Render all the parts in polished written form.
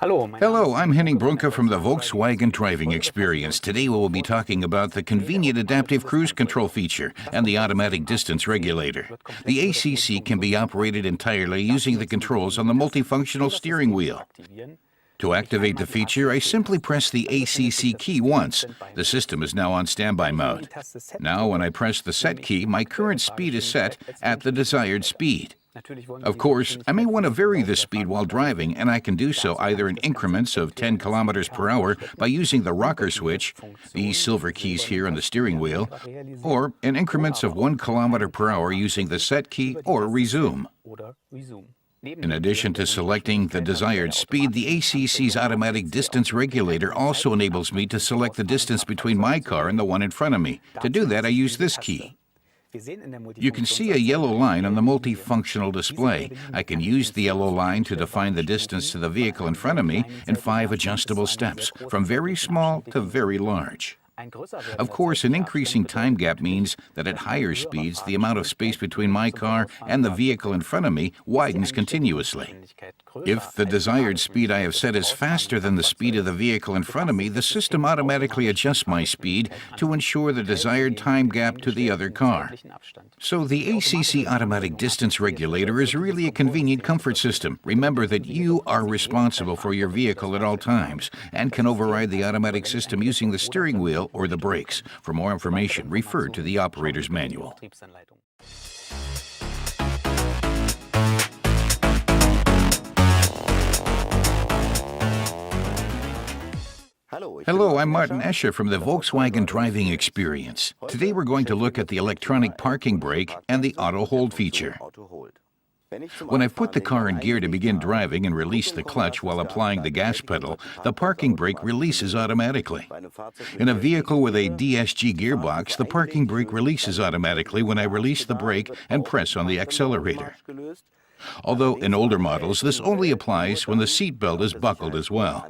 Hello, I'm Henning Brunke from the Volkswagen Driving Experience. Today we will be talking about the convenient adaptive cruise control feature and the automatic distance regulator. The ACC can be operated entirely using the controls on the multifunctional steering wheel. To activate the feature, I simply press the ACC key once. The system is now on standby mode. Now, when I press the set key, my current speed is set at the desired speed. Of course, I may want to vary the speed while driving, and I can do so either in increments of 10 kilometers per hour by using the rocker switch, these silver keys here on the steering wheel, or in increments of 1 kilometer per hour using the set key or resume. In addition to selecting the desired speed, the ACC's automatic distance regulator also enables me to select the distance between my car and the one in front of me. To do that, I use this key. You can see a yellow line on the multifunctional display. I can use the yellow line to define the distance to the vehicle in front of me in 5 adjustable steps, from very small to very large. Of course, an increasing time gap means that at higher speeds, the amount of space between my car and the vehicle in front of me widens continuously. If the desired speed I have set is faster than the speed of the vehicle in front of me, the system automatically adjusts my speed to ensure the desired time gap to the other car. So the ACC automatic distance regulator is really a convenient comfort system. Remember that you are responsible for your vehicle at all times and can override the automatic system using the steering wheel or the brakes. For more information, refer to the operator's manual. Hello, I'm Martin Escher from the Volkswagen Driving Experience. Today we're going to look at the electronic parking brake and the auto hold feature. When I've put the car in gear to begin driving and release the clutch while applying the gas pedal, the parking brake releases automatically. In a vehicle with a DSG gearbox, the parking brake releases automatically when I release the brake and press on the accelerator. Although in older models, this only applies when the seat belt is buckled as well.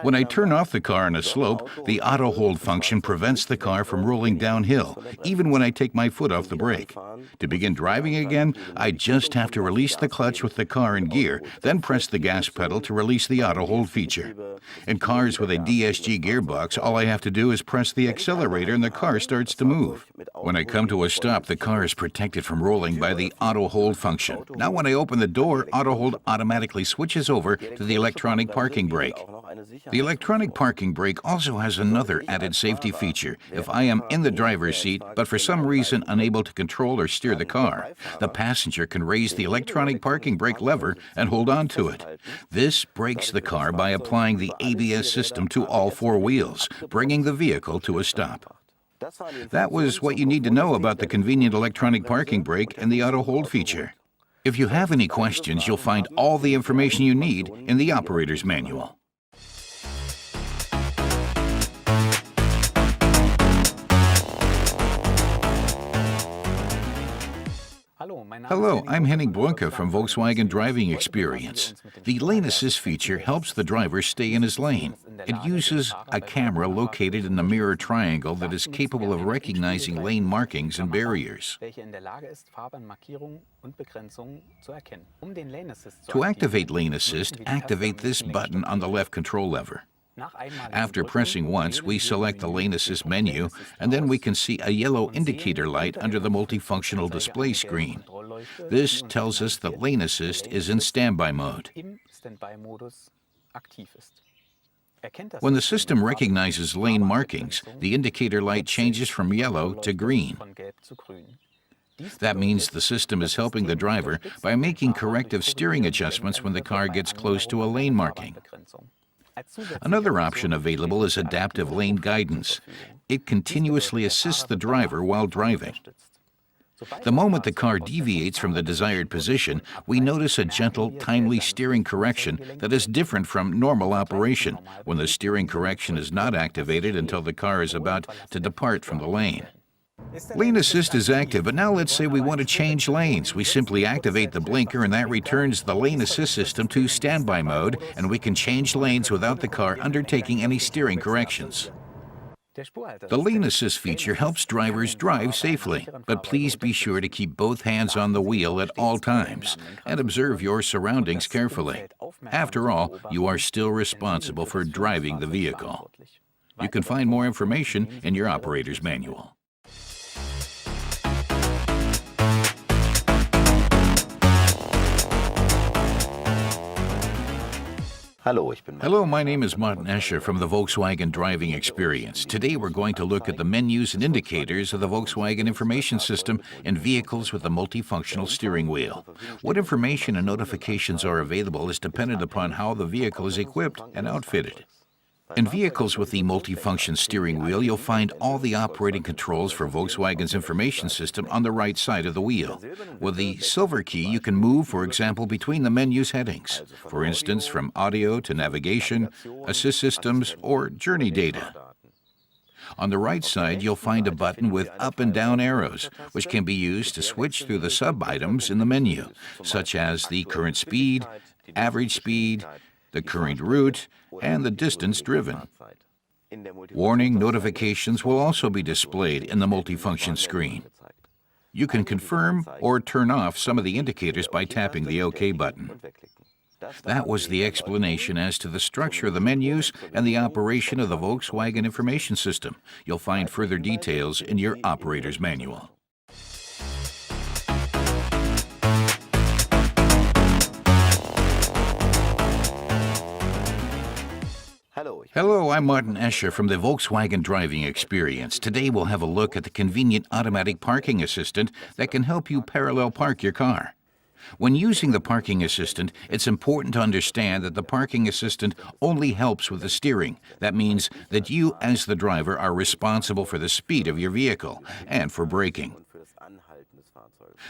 When I turn off the car on a slope, the auto hold function prevents the car from rolling downhill, even when I take my foot off the brake. To begin driving again, I just have to release the clutch with the car in gear, then press the gas pedal to release the auto hold feature. In cars with a DSG gearbox, all I have to do is press the accelerator and the car starts to move. When I come to a stop, the car is protected from rolling by the auto hold function. Now when I open the door, auto hold automatically switches over to the electronic parking brake. The electronic parking brake also has another added safety feature. If I am in the driver's seat, but for some reason unable to control or steer the car, the passenger can raise the electronic parking brake lever and hold on to it. This brakes the car by applying the ABS system to all 4 wheels, bringing the vehicle to a stop. That was what you need to know about the convenient electronic parking brake and the auto hold feature. If you have any questions, you'll find all the information you need in the operator's manual. Hello, I'm Henning Brunke from Volkswagen Driving Experience. The lane assist feature helps the driver stay in his lane. It uses a camera located in the mirror triangle that is capable of recognizing lane markings and barriers. To activate lane assist, activate this button on the left control lever. After pressing once, we select the Lane Assist menu, and then we can see a yellow indicator light under the multifunctional display screen. This tells us that Lane Assist is in standby mode. When the system recognizes lane markings, the indicator light changes from yellow to green. That means the system is helping the driver by making corrective steering adjustments when the car gets close to a lane marking. Another option available is adaptive lane guidance. It continuously assists the driver while driving. The moment the car deviates from the desired position, we notice a gentle, timely steering correction that is different from normal operation, when the steering correction is not activated until the car is about to depart from the lane. Lane assist is active, but now let's say we want to change lanes. We simply activate the blinker and that returns the lane assist system to standby mode, and we can change lanes without the car undertaking any steering corrections. The lane assist feature helps drivers drive safely, but please be sure to keep both hands on the wheel at all times and observe your surroundings carefully. After all, you are still responsible for driving the vehicle. You can find more information in your operator's manual. Hello, my name is Martin Escher from the Volkswagen Driving Experience. Today we're going to look at the menus and indicators of the Volkswagen information system in vehicles with a multifunctional steering wheel. What information and notifications are available is dependent upon how the vehicle is equipped and outfitted. In vehicles with the multifunction steering wheel, you'll find all the operating controls for Volkswagen's information system on the right side of the wheel. With the silver key, you can move, for example, between the menu's headings, for instance, from audio to navigation, assist systems, or journey data. On the right side, you'll find a button with up and down arrows, which can be used to switch through the sub-items in the menu, such as the current speed, average speed, the current route, and the distance driven. Warning notifications will also be displayed in the multifunction screen. You can confirm or turn off some of the indicators by tapping the OK button. That was the explanation as to the structure of the menus and the operation of the Volkswagen information system. You'll find further details in your operator's manual. Hello, I'm Martin Escher from the Volkswagen Driving Experience. Today we'll have a look at the convenient automatic parking assistant that can help you parallel park your car. When using the parking assistant, it's important to understand that the parking assistant only helps with the steering. That means that you, as the driver, are responsible for the speed of your vehicle and for braking.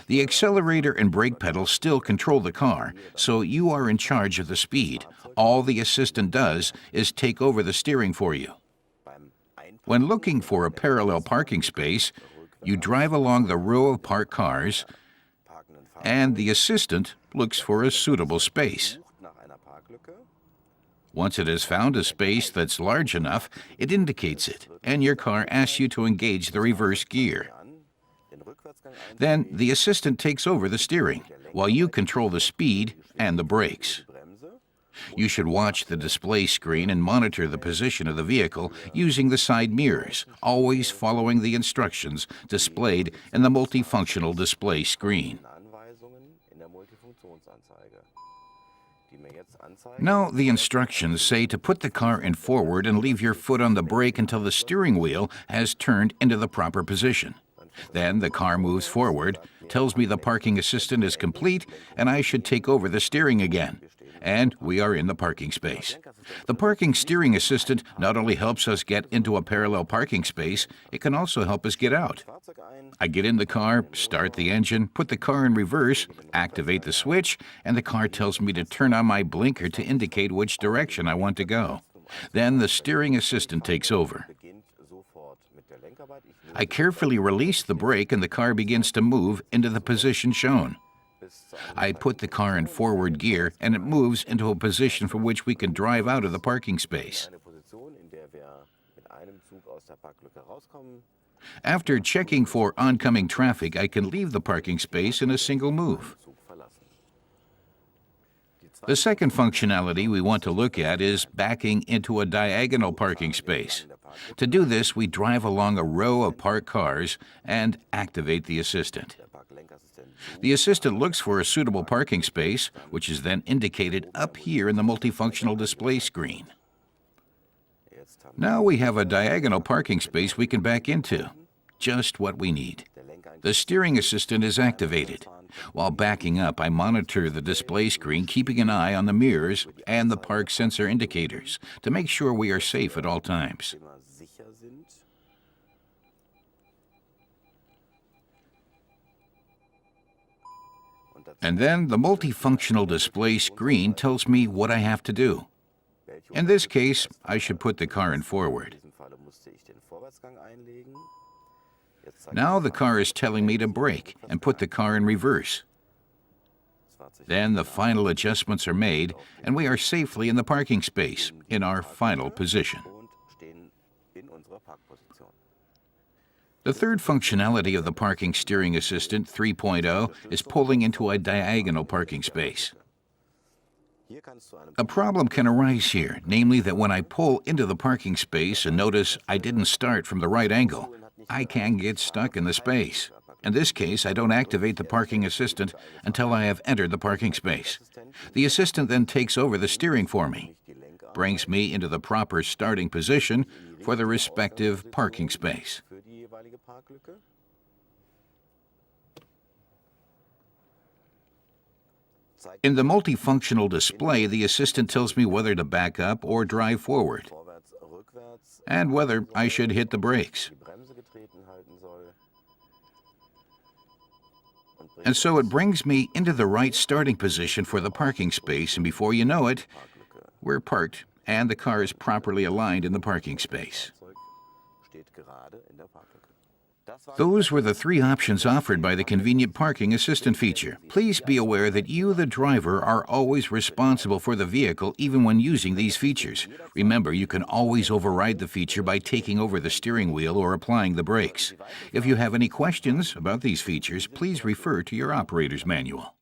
The accelerator and brake pedals still control the car, so you are in charge of the speed. All the assistant does is take over the steering for you. When looking for a parallel parking space, you drive along the row of parked cars, and the assistant looks for a suitable space. Once it has found a space that's large enough, it indicates it, and your car asks you to engage the reverse gear. Then the assistant takes over the steering, while you control the speed and the brakes. You should watch the display screen and monitor the position of the vehicle using the side mirrors, always following the instructions displayed in the multifunctional display screen. Now, the instructions say to put the car in forward and leave your foot on the brake until the steering wheel has turned into the proper position. Then the car moves forward, tells me the parking assistant is complete, and I should take over the steering again. And we are in the parking space. The parking steering assistant not only helps us get into a parallel parking space, it can also help us get out. I get in the car, start the engine, put the car in reverse, activate the switch, and the car tells me to turn on my blinker to indicate which direction I want to go. Then the steering assistant takes over. I carefully release the brake and the car begins to move into the position shown. I put the car in forward gear and it moves into a position from which we can drive out of the parking space. After checking for oncoming traffic, I can leave the parking space in a single move. The second functionality we want to look at is backing into a diagonal parking space. To do this, we drive along a row of parked cars and activate the assistant. The assistant looks for a suitable parking space, which is then indicated up here in the multifunctional display screen. Now we have a diagonal parking space we can back into. Just what we need. The steering assistant is activated. While backing up, I monitor the display screen, keeping an eye on the mirrors and the park sensor indicators to make sure we are safe at all times. And then the multifunctional display screen tells me what I have to do. In this case, I should put the car in forward. Now the car is telling me to brake and put the car in reverse. Then the final adjustments are made, and we are safely in the parking space, in our final position. The third functionality of the Parking Steering Assistant 3.0 is pulling into a diagonal parking space. A problem can arise here, namely that when I pull into the parking space and notice I didn't start from the right angle, I can get stuck in the space. In this case, I don't activate the parking assistant until I have entered the parking space. The assistant then takes over the steering for me, brings me into the proper starting position for the respective parking space. In the multifunctional display, the assistant tells me whether to back up or drive forward, and whether I should hit the brakes. And so it brings me into the right starting position for the parking space, and before you know it, we're parked and the car is properly aligned in the parking space. Those were the three options offered by the convenient parking assistant feature. Please be aware that you, the driver, are always responsible for the vehicle even when using these features. Remember, you can always override the feature by taking over the steering wheel or applying the brakes. If you have any questions about these features, please refer to your operator's manual.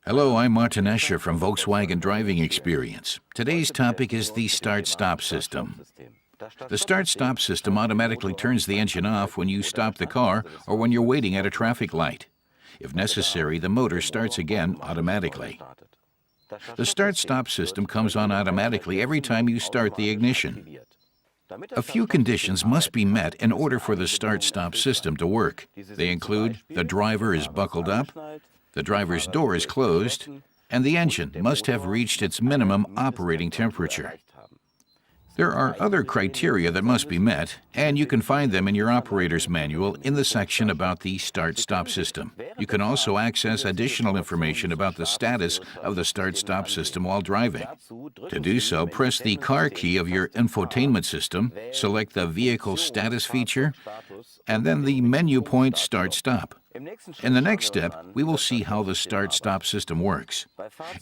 Hello, I'm Martin Escher from Volkswagen Driving Experience. Today's topic is the StartStop System. The StartStop System automatically turns the engine off when you stop the car or when you're waiting at a traffic light. If necessary, the motor starts again automatically. The StartStop System comes on automatically every time you start the ignition. A few conditions must be met in order for the StartStop System to work. They include the driver is buckled up, the driver's door is closed, and the engine must have reached its minimum operating temperature. There are other criteria that must be met, and you can find them in your operator's manual in the section about the StartStop System. You can also access additional information about the status of the StartStop System while driving. To do so, press the car key of your infotainment system, select the Vehicle Status feature, and then the menu point StartStop. In the next step, we will see how the StartStop system works.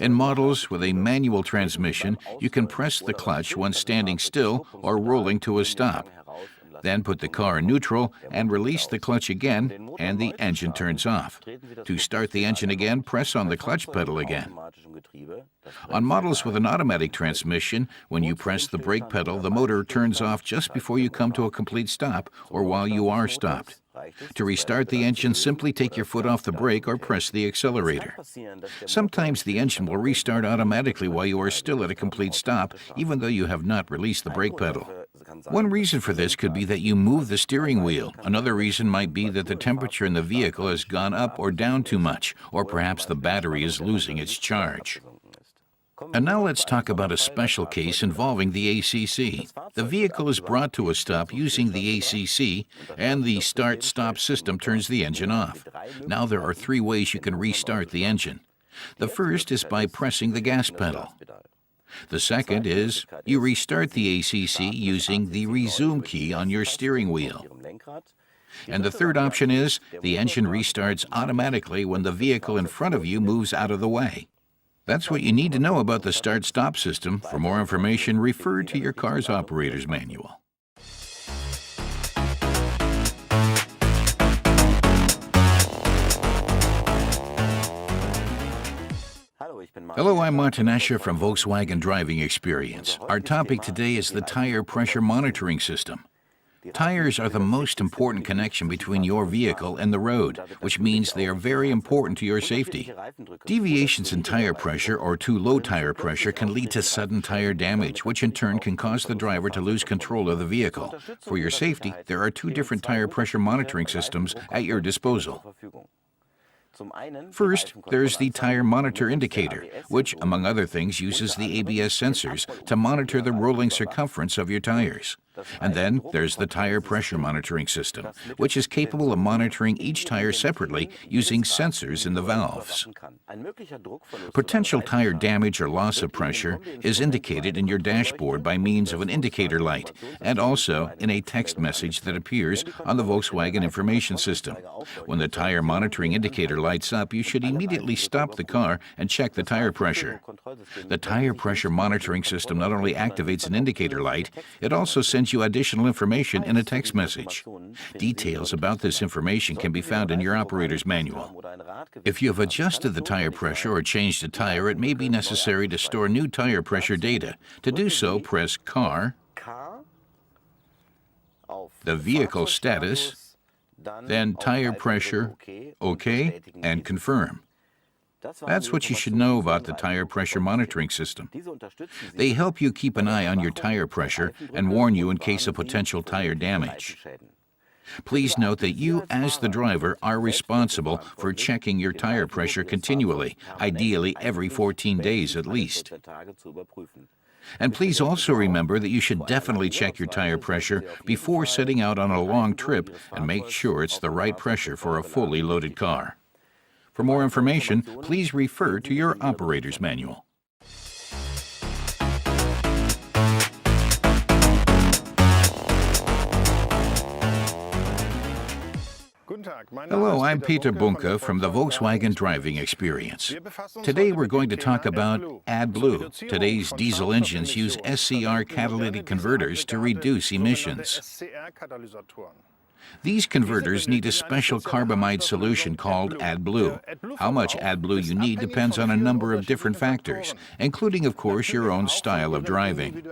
In models with a manual transmission, you can press the clutch when standing still or rolling to a stop. Then put the car in neutral and release the clutch again, and the engine turns off. To start the engine again, press on the clutch pedal again. On models with an automatic transmission, when you press the brake pedal, the motor turns off just before you come to a complete stop or while you are stopped. To restart the engine, simply take your foot off the brake or press the accelerator. Sometimes the engine will restart automatically while you are still at a complete stop, even though you have not released the brake pedal. One reason for this could be that you move the steering wheel. Another reason might be that the temperature in the vehicle has gone up or down too much, or perhaps the battery is losing its charge. And now let's talk about a special case involving the ACC. The vehicle is brought to a stop using the ACC, and the StartStop system turns the engine off. Now there are three ways you can restart the engine. The first is by pressing the gas pedal. The second is you restart the ACC using the resume key on your steering wheel. And the third option is the engine restarts automatically when the vehicle in front of you moves out of the way. That's what you need to know about the StartStop system. For more information, refer to your car's operator's manual. Hello, I'm Martin Escher from Volkswagen Driving Experience. Our topic today is the tire pressure monitoring system. Tires are the most important connection between your vehicle and the road, which means they are very important to your safety. Deviations in tire pressure or too low tire pressure can lead to sudden tire damage, which in turn can cause the driver to lose control of the vehicle. For your safety, there are two different tire pressure monitoring systems at your disposal. First, there's the tire monitor indicator, which, among other things, uses the ABS sensors to monitor the rolling circumference of your tires. And then there's the tire pressure monitoring system, which is capable of monitoring each tire separately using sensors in the valves. Potential tire damage or loss of pressure is indicated in your dashboard by means of an indicator light and also in a text message that appears on the Volkswagen information system. When the tire monitoring indicator lights up, you should immediately stop the car and check the tire pressure. The tire pressure monitoring system not only activates an indicator light, it also sends sends you additional information in a text message. Details about this information can be found in your operator's manual. If you have adjusted the tire pressure or changed a tire, it may be necessary to store new tire pressure data. To do so, press Car, the vehicle status, then tire pressure, OK, and confirm. That's what you should know about the tire pressure monitoring system. They help you keep an eye on your tire pressure and warn you in case of potential tire damage. Please note that you, as the driver, are responsible for checking your tire pressure continually, ideally every 14 days at least. And please also remember that you should definitely check your tire pressure before setting out on a long trip and make sure it's the right pressure for a fully loaded car. For more information, please refer to your operator's manual. Hello, I'm Peter Bunke from the Volkswagen Driving Experience. Today we're going to talk about AdBlue. Today's diesel engines use SCR catalytic converters to reduce emissions. These converters need a special carbamide solution called AdBlue. How much AdBlue you need depends on a number of different factors, including, of course, your own style of driving.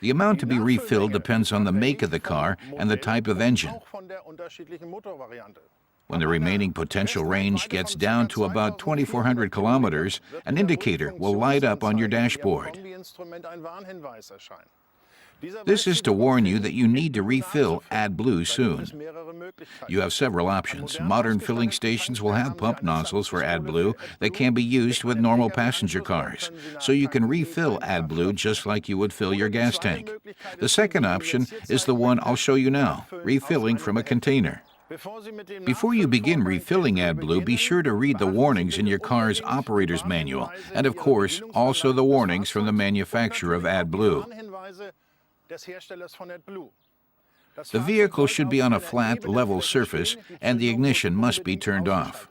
The amount to be refilled depends on the make of the car and the type of engine. When the remaining potential range gets down to about 2,400 kilometers, an indicator will light up on your dashboard. This is to warn you that you need to refill AdBlue soon. You have several options. Modern filling stations will have pump nozzles for AdBlue that can be used with normal passenger cars, so you can refill AdBlue just like you would fill your gas tank. The second option is the one I'll show you now, refilling from a container. Before you begin refilling AdBlue, be sure to read the warnings in your car's operator's manual, and of course, also the warnings from the manufacturer of AdBlue. The vehicle should be on a flat, level surface, and the ignition must be turned off.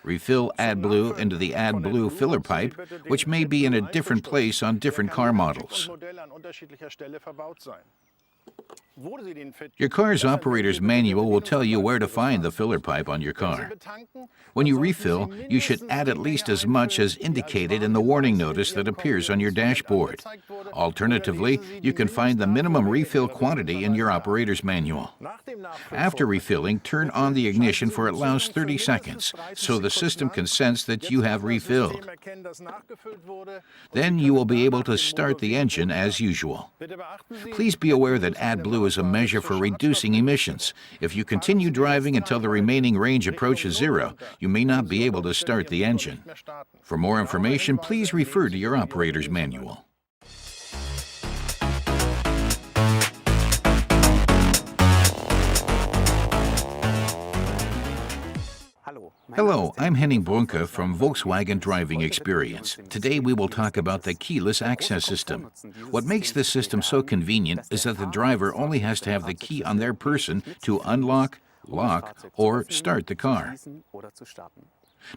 Refill AdBlue into the AdBlue filler pipe, which may be in a different place on different car models. Your car's operator's manual will tell you where to find the filler pipe on your car. When you refill, you should add at least as much as indicated in the warning notice that appears on your dashboard. Alternatively, you can find the minimum refill quantity in your operator's manual. After refilling, turn on the ignition for at least 30 seconds, so the system can sense that you have refilled. Then you will be able to start the engine as usual. Please be aware that AdBlue is a measure for reducing emissions. If you continue driving until the remaining range approaches zero, you may not be able to start the engine. For more information, please refer to your operator's manual. Hello, I'm Henning Brunke from Volkswagen Driving Experience. Today we will talk about the keyless access system. What makes this system so convenient is that the driver only has to have the key on their person to unlock, lock, or start the car.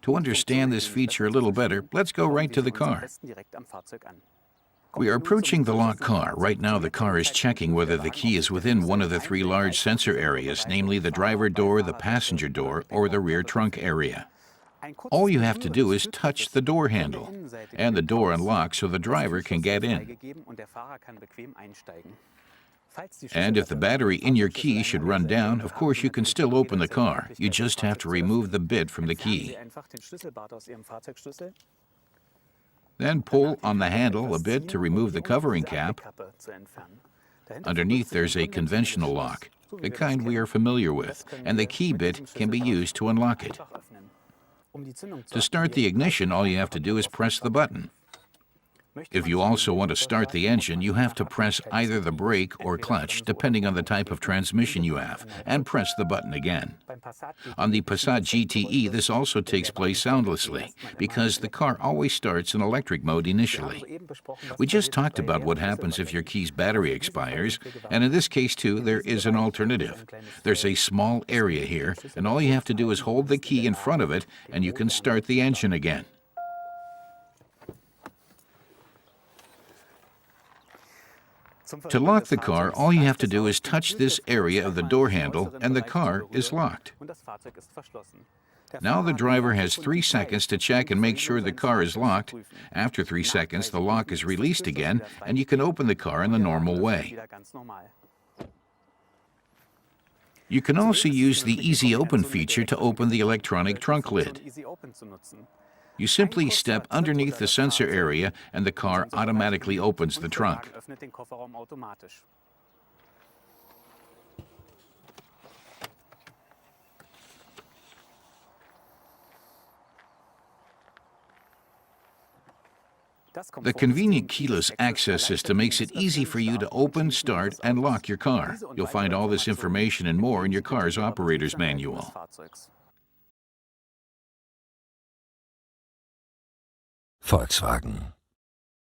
To understand this feature a little better, let's go right to the car. We are approaching the locked car. Right now the car is checking whether the key is within one of the three large sensor areas, namely the driver door, the passenger door, or the rear trunk area. All you have to do is touch the door handle, and the door unlocks so the driver can get in. And if the battery in your key should run down, of course you can still open the car. You just have to remove the bit from the key. Then pull on the handle a bit to remove the covering cap. Underneath there's a conventional lock, the kind we are familiar with, and the key bit can be used to unlock it. To start the ignition, all you have to do is press the button. If you also want to start the engine, you have to press either the brake or clutch, depending on the type of transmission you have, and press the button again. On the Passat GTE, this also takes place soundlessly, because the car always starts in electric mode initially. We just talked about what happens if your key's battery expires, and in this case, too, there is an alternative. There's a small area here, and all you have to do is hold the key in front of it, and you can start the engine again. To lock the car, all you have to do is touch this area of the door handle and the car is locked. Now the driver has 3 seconds to check and make sure the car is locked. After 3 seconds, the lock is released again and you can open the car in the normal way. You can also use the Easy Open feature to open the electronic trunk lid. You simply step underneath the sensor area and the car automatically opens the trunk. The convenient keyless access system makes it easy for you to open, start, and lock your car. You'll find all this information and more in your car's operator's manual. Volkswagen.